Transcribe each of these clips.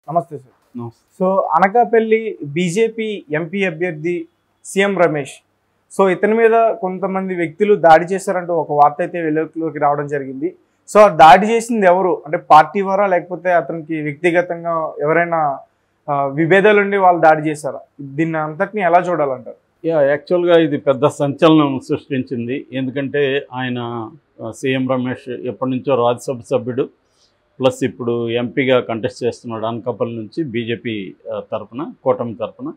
నమస్తే సార్. నమస్తే. So Anakapalli BJP MP అభ్యర్థి సీఎం రమేష్, సో ఇతని మీద కొంతమంది వ్యక్తులు దాడి చేశారంటూ ఒక వార్త అయితే వెలుగులోకి రావడం జరిగింది. సో ఆ దాడి చేసింది ఎవరు అంటే పార్టీ వారా లేకపోతే అతనికి వ్యక్తిగతంగా ఎవరైనా విభేదాలు ఉండి వాళ్ళు దాడి చేశారా? దీన్ని అంతటిని ఎలా చూడాలంటారు? యాక్చువల్గా ఇది పెద్ద సంచలనం సృష్టించింది. ఎందుకంటే ఆయన సీఎం రమేష్ ఎప్పటి నుంచో రాజ్యసభ సభ్యుడు, ప్లస్ ఇప్పుడు ఎంపీగా కంటెస్ట్ చేస్తున్నాడు అనకాపల్లి నుంచి బీజేపీ తరఫున, కూటమి తరఫున.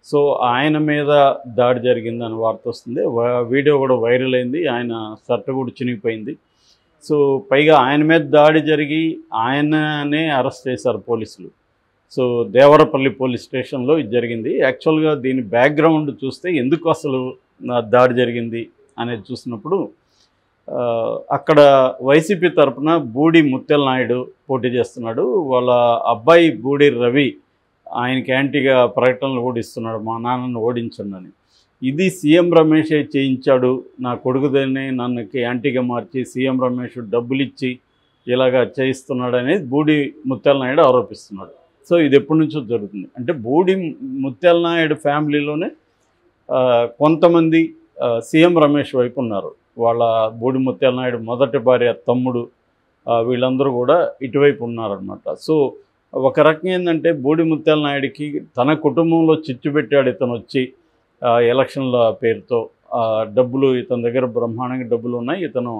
సో ఆయన మీద దాడి జరిగిందని వార్త వస్తుంది. వీడియో కూడా వైరల్ అయింది. ఆయన షర్ట్ కూడా చినిగిపోయింది. సో పైగా ఆయన మీద దాడి జరిగి ఆయననే అరెస్ట్ చేశారు పోలీసులు. సో దేవరపల్లి పోలీస్ స్టేషన్లో ఇది జరిగింది. యాక్చువల్గా దీని బ్యాక్గ్రౌండ్ చూస్తే ఎందుకు అసలు దాడి జరిగింది అనేది చూసినప్పుడు అక్కడ వైసీపీ తరఫున బూడి ముత్యాల నాయుడు పోటీ చేస్తున్నాడు. వాళ్ళ అబ్బాయి బూడి రవి ఆయనకి యాంటీగా ప్రకటనలు కూడా ఇస్తున్నాడు, మా నాన్నను ఓడించండి. ఇది సీఎం రమేషే చేయించాడు, నా కొడుకుదని నన్ను యాంటీగా మార్చి సీఎం రమేష్ డబ్బులు ఇచ్చి ఇలాగా చేయిస్తున్నాడు అనేది బూడి ముత్యాల నాయుడు ఆరోపిస్తున్నాడు. సో ఇది ఎప్పటి నుంచో జరుగుతుంది. అంటే బూడి ముత్యాల నాయుడు ఫ్యామిలీలోనే కొంతమంది సీఎం రమేష్ వైపు ఉన్నారు. వాళ్ళ బూడి ముత్యాల నాయుడు మొదటి భార్య, తమ్ముడు, వీళ్ళందరూ కూడా ఇటువైపు ఉన్నారనమాట. సో ఒక రకంగా ఏంటంటే బూడి ముత్యాల నాయుడికి తన కుటుంబంలో చిచ్చు పెట్టాడు ఇతను వచ్చి ఎలక్షన్ల పేరుతో. డబ్బులు ఇతని దగ్గర బ్రహ్మాండంగా డబ్బులు ఉన్నాయి. ఇతను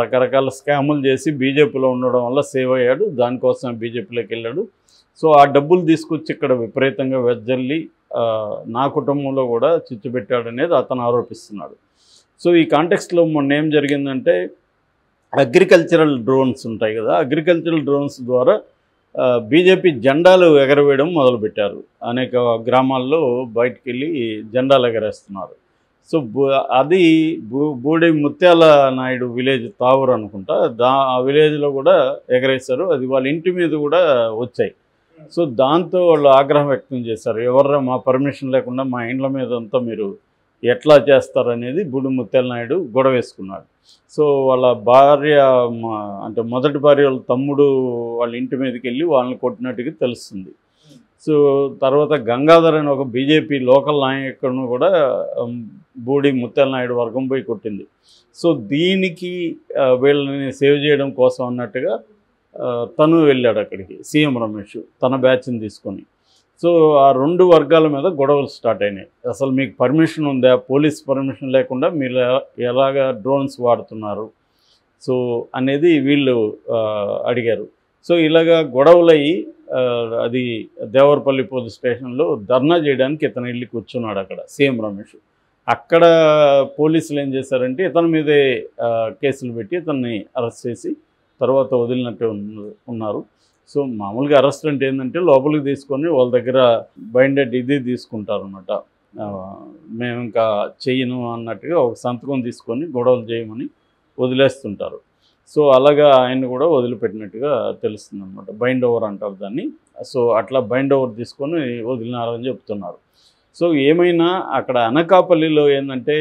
రకరకాల స్కాములు చేసి బీజేపీలో ఉండడం వల్ల సేవ్ అయ్యాడు, దానికోసం బీజేపీలోకి వెళ్ళాడు. సో ఆ డబ్బులు తీసుకొచ్చి ఇక్కడ విపరీతంగా వెజ్జల్లి నా కుటుంబంలో కూడా చిచ్చు పెట్టాడు అనేది అతను ఆరోపిస్తున్నాడు. సో ఈ కాంటెక్స్ట్లో మొన్న ఏం జరిగిందంటే అగ్రికల్చరల్ డ్రోన్స్ ఉంటాయి కదా, అగ్రికల్చరల్ డ్రోన్స్ ద్వారా బీజేపీ జెండాలు ఎగరవేయడం మొదలుపెట్టారు. అనేక గ్రామాల్లో బయటికి వెళ్ళి జెండాలు ఎగరేస్తున్నారు. సో అది బూడి ముత్యాల నాయుడు విలేజ్ తావూరు అనుకుంటా, ఆ విలేజ్లో కూడా ఎగరేశారు. అది వాళ్ళ ఇంటి మీద కూడా వచ్చాయి. సో దాంతో వాళ్ళు ఆగ్రహం వ్యక్తం చేశారు. ఎవర్రా మా పర్మిషన్ లేకుండా మా ఇండ్ల మీద అంతా మీరు ఎట్లా చేస్తారనేది బూడి ముత్యాల నాయుడు గొడవ వేసుకున్నాడు. సో వాళ్ళ భార్య, అంటే మొదటి భార్య వాళ్ళ తమ్ముడు వాళ్ళ ఇంటి మీదకి వెళ్ళి వాళ్ళని కొట్టినట్టుగా తెలుస్తుంది. సో తర్వాత గంగాధర్ అని ఒక బీజేపీ లోకల్ నాయకుడిని కూడా బూడి ముత్యాల నాయుడు వర్గం పోయి కొట్టింది. సో దీనికి వీళ్ళని సేవ్ చేయడం కోసం అన్నట్టుగా తను వెళ్ళాడు అక్కడికి, సీఎం రమేష్ తన బ్యాచ్ని తీసుకొని. సో ఆ రెండు వర్గాల మీద గొడవలు స్టార్ట్ అయినాయి. అసలు మీకు పర్మిషన్ ఉందా, పోలీస్ పర్మిషన్ లేకుండా మీరు ఎలాగా డ్రోన్స్ వాడుతున్నారు సో అనేది వీళ్ళు అడిగారు. సో ఇలాగా గొడవలయ్యి అది దేవరపల్లి పోలీస్ స్టేషన్లో ధర్నా చేయడానికి ఇతను వెళ్ళి కూర్చున్నాడు అక్కడ సీఎం రమేష్. అక్కడ పోలీసులు ఏం చేశారంటే ఇతని మీదే కేసులు పెట్టి ఇతన్ని అరెస్ట్ చేసి తర్వాత వదిలినట్టు ఉన్నారు. సో మామూలుగా అరెస్ట్ అంటే ఏంటంటే లోపలికి తీసుకొని వాళ్ళ దగ్గర బైండెడ్ ఇది తీసుకుంటారు అనమాట. మేము ఇంకా చెయ్యను అన్నట్టుగా ఒక సంతకం తీసుకొని గొడవలు చేయమని వదిలేస్తుంటారు. సో అలాగా ఆయన కూడా వదిలిపెట్టినట్టుగా తెలుస్తుంది అనమాట. బైండ్ ఓవర్ అంటారు దాన్ని. సో అట్లా బైండ్ ఓవర్ తీసుకొని వదిలినారని చెప్తున్నారు. సో ఏమైనా అక్కడ అనకాపల్లిలో ఏంటంటే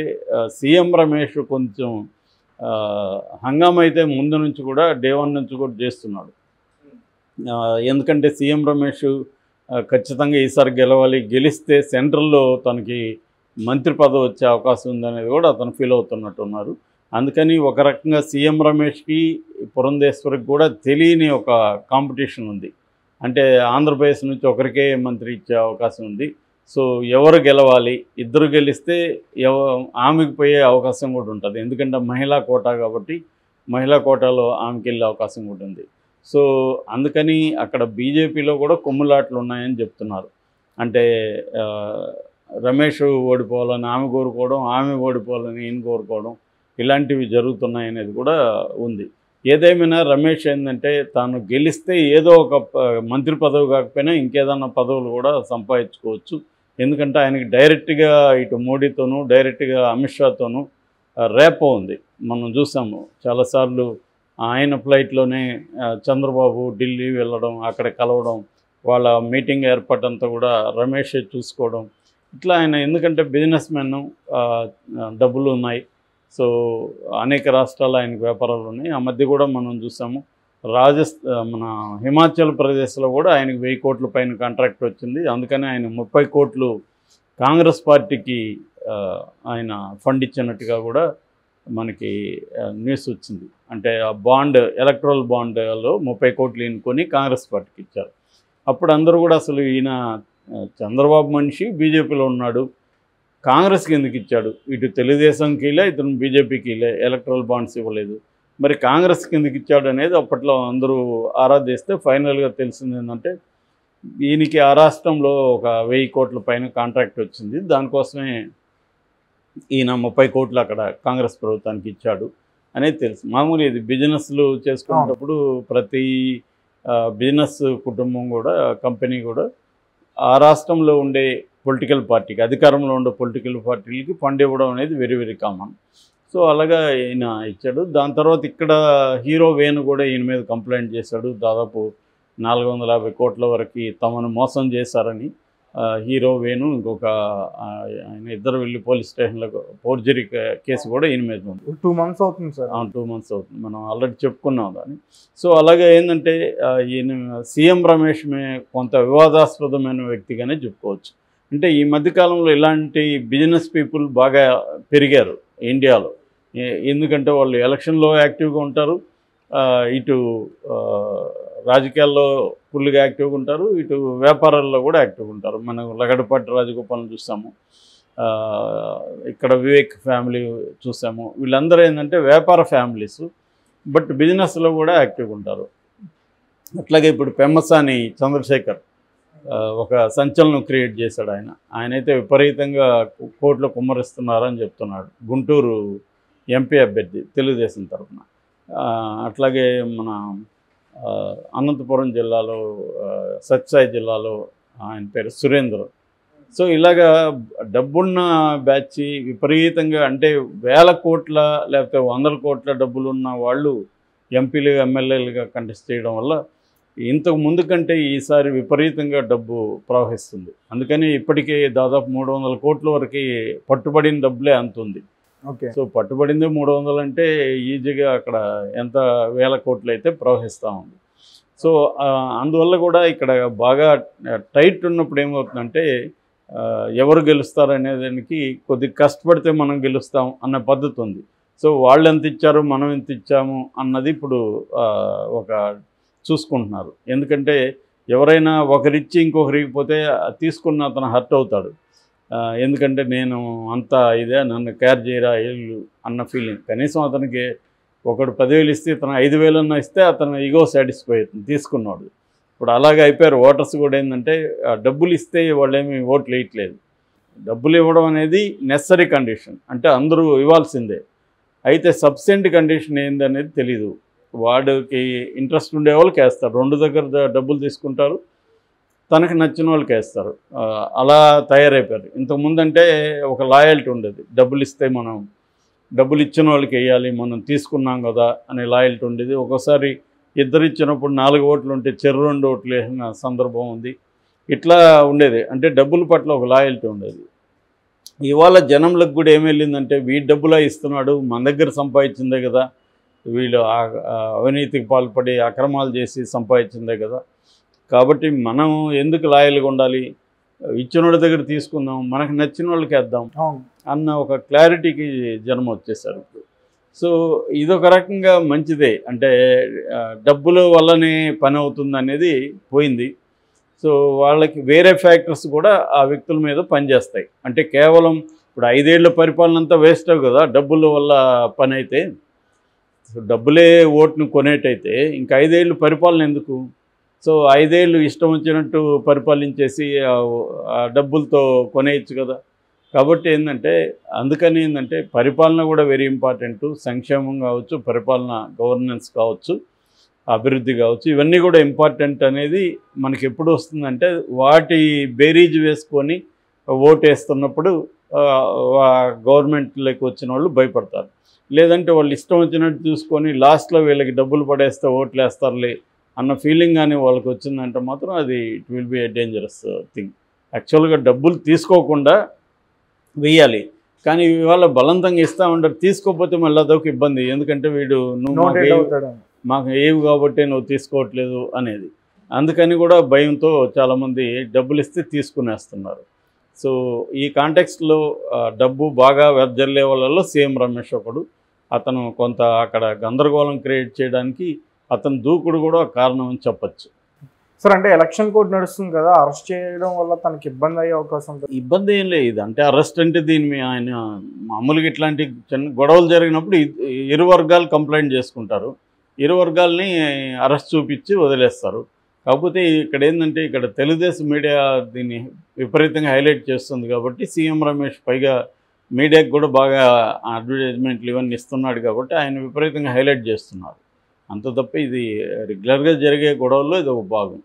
సీఎం రమేష్ కొంచెం హంగామా అయితే ముందు నుంచి కూడా డే 1 నుంచి కూడా చేస్తున్నాడు. ఎందుకంటే సీఎం రమేష్ ఖచ్చితంగా ఈసారి గెలవాలి, గెలిస్తే సెంట్రల్లో తనకి మంత్రి పదవి వచ్చే అవకాశం ఉందనేది కూడా అతను ఫీల్ అవుతున్నట్టున్నారు. అందుకని ఒక రకంగా సీఎం రమేష్కి పురంధేశ్వరికి కూడా తెలియని ఒక కాంపిటీషన్ ఉంది. అంటే ఆంధ్రప్రదేశ్ నుంచి ఒకరికే మంత్రి ఇచ్చే అవకాశం ఉంది. సో ఎవరు గెలవాలి, ఇద్దరు గెలిస్తే ఆమెకు పోయే అవకాశం కూడా ఉంటుంది. ఎందుకంటే మహిళా కోటా కాబట్టి మహిళా కోటాలో ఆమెకి వెళ్ళే అవకాశం కూడా ఉంది. సో అందుకని అక్కడ బీజేపీలో కూడా కొమ్ములాట్లు ఉన్నాయని చెప్తున్నారు. అంటే రమేష్ ఓడిపోవాలని ఆమె కోరుకోవడం, ఆమె ఓడిపోవాలని ఈయన కోరుకోవడం, ఇలాంటివి జరుగుతున్నాయనేది కూడా ఉంది. ఏదేమైనా రమేష్ ఏంటంటే తాను గెలిస్తే ఏదో ఒక మంత్రి పదవి కాకపోయినా ఇంకేదన్నా పదవులు కూడా సంపాదించుకోవచ్చు. ఎందుకంటే ఆయనకి డైరెక్ట్గా ఇటు మోడీతోనూ డైరెక్ట్గా అమిత్ షాతోనూ రేపో ఉంది. మనం చూసాము చాలాసార్లు ఆయన ఫ్లైట్లోనే చంద్రబాబు ఢిల్లీ వెళ్ళడం, అక్కడ కలవడం, వాళ్ళ మీటింగ్ ఏర్పాటంతా కూడా రమేష్ చూసుకోవడం. ఇట్లా ఆయన ఎందుకంటే బిజినెస్ మ్యాన్, డబ్బులు ఉన్నాయి. సో అనేక రాష్ట్రాల్లో ఆయనకు వ్యాపారాలు ఉన్నాయి. ఆ మధ్య కూడా మనం చూసాము మన హిమాచల్ ప్రదేశ్లో కూడా ఆయనకు 1000 కోట్ల పైన కాంట్రాక్ట్ వచ్చింది. అందుకని ఆయన 30 కోట్లు కాంగ్రెస్ పార్టీకి ఆయన ఫండ్ ఇచ్చినట్టుగా కూడా మనకి న్యూస్ వచ్చింది. అంటే ఆ బాండ్, ఎలక్ట్రల్ బాండ్లో 30 కోట్లు ఈయనుకొని కాంగ్రెస్ పార్టీకి ఇచ్చారు. అప్పుడు అందరూ కూడా అసలు ఈయన చంద్రబాబు మనిషి బీజేపీలో ఉన్నాడు, కాంగ్రెస్కి ఎందుకు ఇచ్చాడు, ఇటు తెలుగుదేశంకి ఇలా ఇతను బీజేపీకి ఇలా ఎలక్ట్రల్ బాండ్స్ ఇవ్వలేదు, మరి కాంగ్రెస్కి ఎందుకు ఇచ్చాడు అనేది అప్పట్లో అందరూ ఆరాధిస్తే ఫైనల్గా తెలిసింది ఏంటంటే ఈయనకి ఆ రాష్ట్రంలో ఒక 1000 కోట్ల పైన కాంట్రాక్ట్ వచ్చింది. దానికోసమే ఈయన 30 కోట్లు అక్కడ కాంగ్రెస్ ప్రభుత్వానికి ఇచ్చాడు అనేది తెలుసు. మామూలు ఇది బిజినెస్లు చేసుకునేటప్పుడు ప్రతి బిజినెస్ కుటుంబం కూడా, కంపెనీ కూడా ఆ రాష్ట్రంలో ఉండే పొలిటికల్ పార్టీకి, అధికారంలో ఉండే పొలిటికల్ పార్టీలకి ఫండ్ ఇవ్వడం అనేది వెరీ వెరీ కామన్. సో అలాగా ఈయన ఇచ్చాడు. దాని తర్వాత ఇక్కడ హీరో వేణు కూడా ఈయన మీద కంప్లైంట్ చేశాడు. దాదాపు 450 కోట్ల వరకు తమను మోసం చేశారని హీరో వేణు, ఇంకొక ఆయన ఇద్దరు వెళ్ళి పోలీస్ స్టేషన్లో ఫోర్జరీ కేసు కూడా ఈయన మీద ఉంది. 2 months అవుతుంది సార్. 2 months అవుతుంది, మనం ఆల్రెడీ చెప్పుకున్నాం దాన్ని. సో అలాగే ఏంటంటే ఈయన సీఎం రమేష్ కొంత వివాదాస్పదమైన వ్యక్తిగానే చెప్పుకోవచ్చు. అంటే ఈ మధ్యకాలంలో ఇలాంటి బిజినెస్ పీపుల్ బాగా పెరిగారు ఇండియాలో. ఎందుకంటే వాళ్ళు ఎలక్షన్లో యాక్టివ్గా ఉంటారు, ఇటు రాజకీయాల్లో ఫుల్గా యాక్టివ్గా ఉంటారు, ఇటు వ్యాపారాల్లో కూడా యాక్టివ్గా ఉంటారు. మనం లగడపాటి రాజగోపాల్ని చూసాము, ఇక్కడ వివేక్ ఫ్యామిలీ చూసాము. వీళ్ళందరూ ఏంటంటే వ్యాపార ఫ్యామిలీస్, బట్ బిజినెస్లో కూడా యాక్టివ్గా ఉంటారు. అట్లాగే ఇప్పుడు పెమ్మసాని చంద్రశేఖర్ ఒక సంచలనం క్రియేట్ చేశాడు. ఆయనైతే విపరీతంగా కోట్లు కుమ్మరిస్తున్నారని చెప్తున్నాడు. గుంటూరు ఎంపీ అభ్యర్థి తెలుగుదేశం తరఫున. అట్లాగే మన అనంతపురం జిల్లాలో, సత్యసాయి జిల్లాలో ఆయన పేరు సురేంద్ర. సో ఇలాగా డబ్బున్న బ్యాచ్ విపరీతంగా, అంటే 1000 కోట్ల లేకపోతే 100 కోట్ల డబ్బులున్న వాళ్ళు ఎంపీలు ఎమ్మెల్యేలుగా కంటెస్ట్ చేయడం వల్ల ఇంతకు ముందు కంటే ఈసారి విపరీతంగా డబ్బు ప్రవహిస్తుంది. అందుకని ఇప్పటికే దాదాపు 300 కోట్ల వరకు పట్టుబడిన డబ్బులే అంతుంది. ఓకే. సో పట్టుబడింది 300 అంటే ఈజీగా అక్కడ ఎంత 1000 కోట్లు అయితే ప్రవహిస్తూ ఉంది. సో అందువల్ల కూడా ఇక్కడ బాగా టైట్ ఉన్నప్పుడు ఏమవుతుందంటే ఎవరు గెలుస్తారు అనే దానికి కొద్దిగా కష్టపడితే మనం గెలుస్తాం అన్న పద్ధతి ఉంది. సో వాళ్ళు ఎంత ఇచ్చారు, మనం ఎంత ఇచ్చాము అన్నది ఇప్పుడు ఒక చూసుకుంటున్నారు. ఎందుకంటే ఎవరైనా ఒకరిచ్చి ఇంకొకరికి పోతే తీసుకున్న అతను హర్ట్ అవుతాడు. ఎందుకంటే నేను అంతా ఇదే, నన్ను కేర్ చేయరా వీళ్ళు అన్న ఫీలింగ్. కనీసం అతనికి ఒకడు 10,000 ఇస్తే ఇతను 5,000 అన్న ఇస్తే అతను ఈగో సాటిస్ఫై అవుతుంది తీసుకున్నాడు. ఇప్పుడు అలాగే అయిపోయారు ఓటర్స్ కూడా. ఏంటంటే డబ్బులు ఇస్తే వాళ్ళేమి ఓట్లు వేయట్లేదు. డబ్బులు ఇవ్వడం అనేది నెసరీ కండిషన్, అంటే అందరూ ఇవ్వాల్సిందే. అయితే సబ్సెంట్ కండిషన్ ఏందనేది తెలీదు. వాడికి ఇంట్రెస్ట్ ఉండే వాళ్ళకి వేస్తారు, 2 దగ్గర డబ్బులు తీసుకుంటారు, తనకు నచ్చిన వాళ్ళకి వేస్తారు. అలా తయారైపోయారు. ఇంతకుముందు అంటే ఒక లాయల్టీ ఉండేది, డబ్బులు ఇస్తే మనం డబ్బులు ఇచ్చిన వాళ్ళకి వేయాలి, మనం తీసుకున్నాం కదా అనే లాయల్టీ ఉండేది. ఒక్కోసారి ఇద్దరు ఇచ్చినప్పుడు 4 ఓట్లు ఉంటే చెరు 2 ఓట్లు వేసిన సందర్భం ఉంది. ఇట్లా ఉండేది, అంటే డబ్బుల పట్ల ఒక లాయల్టీ ఉండేది. ఇవాళ జనంలకు కూడా ఏమి వెళ్ళిందంటే వీడి డబ్బులా ఇస్తున్నాడు, మన దగ్గర సంపాదించిందే కదా, వీళ్ళు అవినీతికి పాల్పడి అక్రమాలు చేసి సంపాదించిందే కదా, కాబట్టి మనం ఎందుకు లాయల్గా ఉండాలి, ఇచ్చిన వాళ్ళ దగ్గర తీసుకుందాం, మనకు నచ్చిన వాళ్ళకి వేద్దాం అన్న ఒక క్లారిటీకి జనం వచ్చేసారు ఇప్పుడు. సో ఇదొక రకంగా మంచిదే, అంటే డబ్బుల వల్లనే పని అవుతుంది అనేది పోయింది. సో వాళ్ళకి వేరే ఫ్యాక్టర్స్ కూడా ఆ వ్యక్తుల మీద పనిచేస్తాయి. అంటే కేవలం ఇప్పుడు 5 ఏళ్ల పరిపాలన అంతా వేస్ట్ కదా డబ్బుల వల్ల పని అయితే. డబ్బులే ఓటును కొనేటైతే ఇంకా 5 ఏళ్ళు పరిపాలన ఎందుకు? సో 5 ఏళ్ళు ఇష్టం వచ్చినట్టు పరిపాలించేసి డబ్బులతో కొనేయచ్చు కదా. కాబట్టి ఏంటంటే అందుకని ఏంటంటే పరిపాలన కూడా వెరీ ఇంపార్టెంట్. సంక్షేమం కావచ్చు, పరిపాలన గవర్నెన్స్ కావచ్చు, అభివృద్ధి కావచ్చు, ఇవన్నీ కూడా ఇంపార్టెంట్ అనేది మనకి ఎప్పుడు వస్తుందంటే వాటి బేరీజ్ వేసుకొని ఓటు వేస్తున్నప్పుడు గవర్నమెంట్లోకి వచ్చిన వాళ్ళు భయపడతారు. లేదంటే వాళ్ళు ఇష్టం వచ్చినట్టు చూసుకొని లాస్ట్లో వీళ్ళకి డబ్బులు పడేస్తే ఓట్లు వేస్తారులే అన్న ఫీలింగ్ కానీ వాళ్ళకి వచ్చిందంటే మాత్రం అది it will be a dangerous thing. యాక్చువల్గా డబ్బులు తీసుకోకుండా వెయ్యాలి, కానీ ఇవాళ బలవంతంగా ఇస్తూ ఉంటారు. తీసుకోకపోతే మళ్ళీ అదొక ఇబ్బంది. ఎందుకంటే వీడు మాకు ఏవి కాబట్టి నువ్వు తీసుకోవట్లేదు అనేది. అందుకని కూడా భయంతో చాలామంది డబ్బులు ఇస్తే తీసుకునేస్తున్నారు. సో ఈ కాంటెక్స్ట్లో డబ్బు బాగా వెదజల్లే వాళ్ళలో సీఎం రమేష్ ఒకడు. అతను కొంత అక్కడ గందరగోళం క్రియేట్ చేయడానికి అతను దూకుడు కూడా కారణం అని చెప్పచ్చు. సార్ అంటే ఎలక్షన్ కోడ్ నడుస్తుంది కదా, అరెస్ట్ చేయడం వల్ల తనకి ఇబ్బంది అయ్యే అవకాశం ఉంటుంది. ఇబ్బంది ఏం లేదు. ఇది అంటే అరెస్ట్ అంటే దీని ఆయన మామూలుగా ఇట్లాంటి చిన్న గొడవలు జరిగినప్పుడు ఇరు వర్గాలు కంప్లైంట్ చేసుకుంటారు, ఇరు వర్గాల్ని అరెస్ట్ చూపించి వదిలేస్తారు. కాకపోతే ఇక్కడ ఏంటంటే ఇక్కడ తెలుగుదేశం మీడియా దీన్ని విపరీతంగా హైలైట్ చేస్తుంది కాబట్టి సీఎం రమేష్ పైగా మీడియాకి కూడా బాగా అడ్వర్టైజ్మెంట్లు ఇవన్నీ ఇస్తున్నాడు కాబట్టి ఆయన విపరీతంగా హైలైట్ చేస్తున్నారు. అంత తప్ప ఇది రెగ్యులర్గా జరిగే గొడవల్లో ఇది ఒక భాగం.